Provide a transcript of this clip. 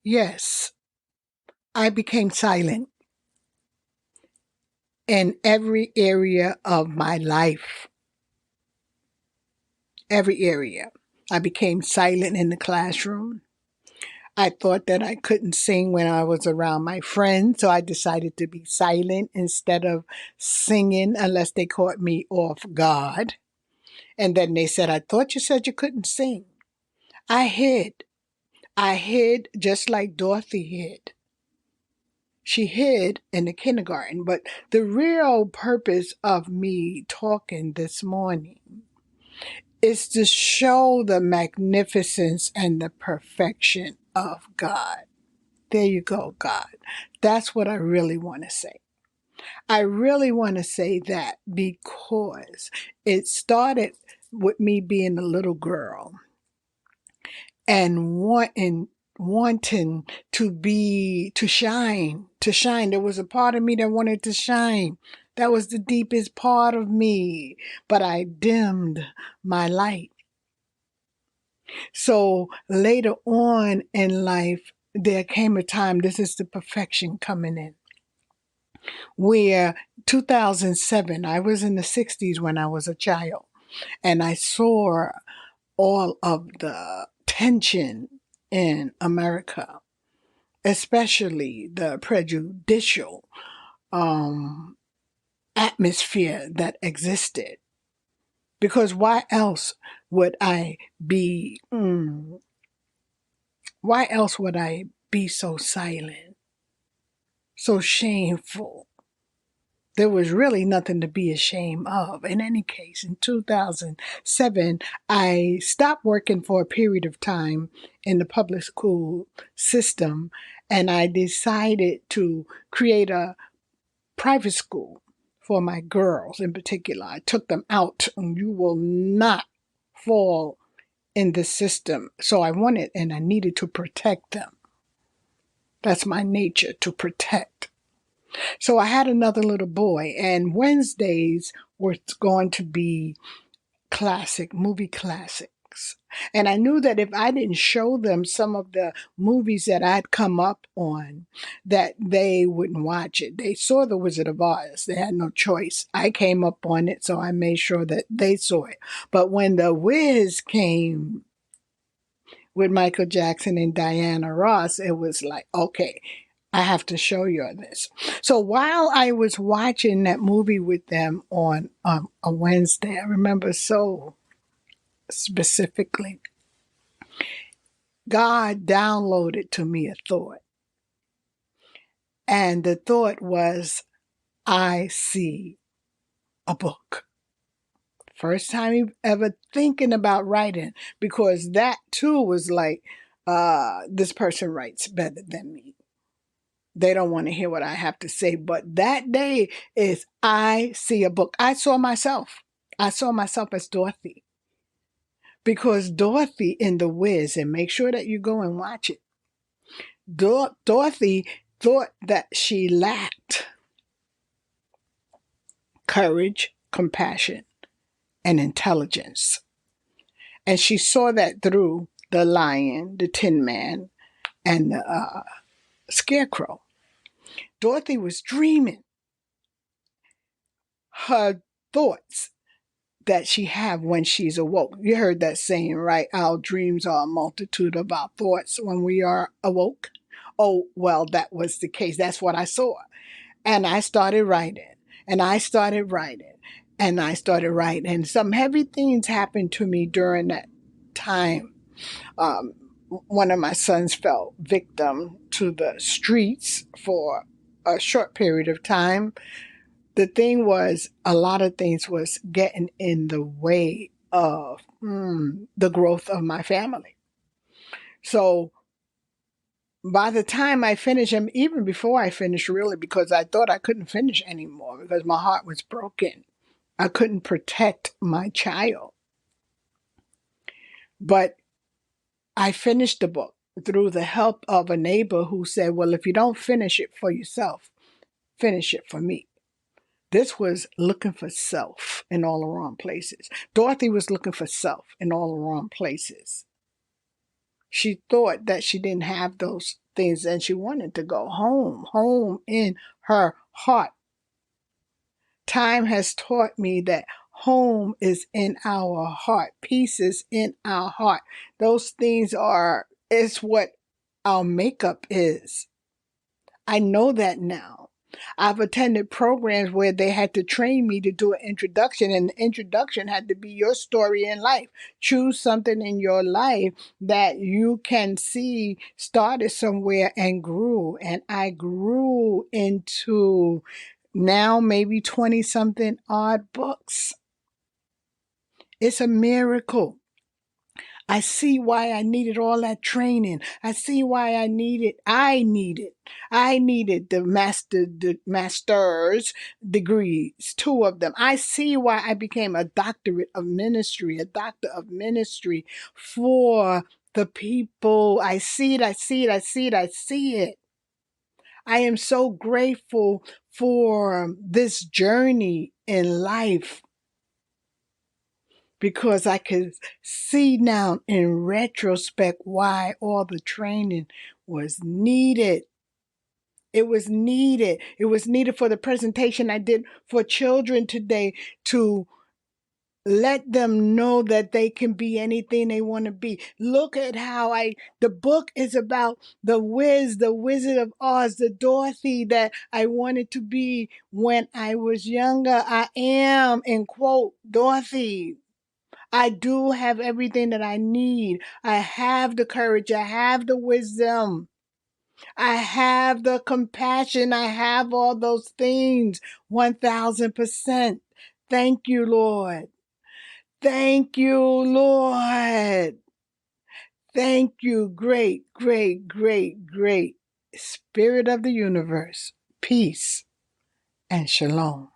Yes, I became silent in every area of my life. Every area. I became silent in the classroom. I thought that I couldn't sing when I was around my friends, so I decided to be silent instead of singing unless they caught me off guard. And then they said, I thought you said you couldn't sing. I hid. I hid just like Dorothy hid. She hid in the kindergarten. But the real purpose of me talking this morning is to show the magnificence and the perfection of God. There you go, God. That's what I really want to say. I really want to say that because it started with me being a little girl and wanting to shine. There was a part of me that wanted to shine. That was the deepest part of me, but I dimmed my light. So later on in life, there came a time, this is the perfection coming in, where 2007, I was in the 60s when I was a child, and I saw all of the tension in America, especially the prejudicial um, atmosphere that existed. Because would I be, why else would I be so silent, so shameful? There was really nothing to be ashamed of. In any case, in 2007, I stopped working for a period of time in the public school system, and I decided to create a private school for my girls in particular. I took them out, and you will not fall in the system. So I wanted and I needed to protect them. That's my nature, to protect. So I had another little boy, and Wednesdays were going to be movie classics. And I knew that if I didn't show them some of the movies that I'd come up on, that they wouldn't watch it. They saw The Wizard of Oz. They had no choice. I came up on it, so I made sure that they saw it. But when The Wiz came with Michael Jackson and Diana Ross, it was like, okay, I have to show you this. So while I was watching that movie with them on a Wednesday, I remember so specifically, God downloaded to me a thought. And the thought was, I see a book. First time ever thinking about writing, because that too was like, this person writes better than me. They don't want to hear what I have to say. But that day is, I see a book. I saw myself. I saw myself as Dorothy. Because Dorothy in The Wiz, and make sure that you go and watch it, Dorothy thought that she lacked courage, compassion, and intelligence. And she saw that through the lion, the tin man, and the scarecrow. Dorothy was dreaming. Her thoughts that she have when she's awoke. You heard that saying, right? Our dreams are a multitude of our thoughts when we are awoke. Oh, well, that was the case. That's what I saw. And I started writing, and I started writing, and I started writing. And some heavy things happened to me during that time. One of my sons fell victim to the streets for a short period of time. The thing was, a lot of things was getting in the way of the growth of my family. So by the time I finished, and even before I finished, really, because I thought I couldn't finish anymore because my heart was broken. I couldn't protect my child. But I finished the book through the help of a neighbor who said, well, if you don't finish it for yourself, finish it for me. This was looking for self in all the wrong places. Dorothy was looking for self in all the wrong places. She thought that she didn't have those things, and she wanted to go home in her heart. Time has taught me that home is in our heart. Peace is in our heart. Those things it's what our makeup is. I know that now. I've attended programs where they had to train me to do an introduction, and the introduction had to be your story in life. Choose something in your life that you can see started somewhere and grew. And I grew into now maybe 20 something odd books. It's a miracle. I see why I needed all that training. I see why I needed the master's degrees, 2 of them. I see why I became a doctor of ministry for the people. I see it. I am so grateful for this journey in life, because I could see now in retrospect why all the training was needed. It was needed. It was needed for the presentation I did for children today, to let them know that they can be anything they want to be. Look at how the book is about the Wizard of Oz, the Dorothy that I wanted to be when I was younger. I am, in quote, Dorothy. I do have everything that I need. I have the courage. I have the wisdom. I have the compassion. I have all those things. 1000%. Thank you, Lord. Thank you, Lord. Thank you, great, great, great, great Spirit of the universe. Peace and shalom.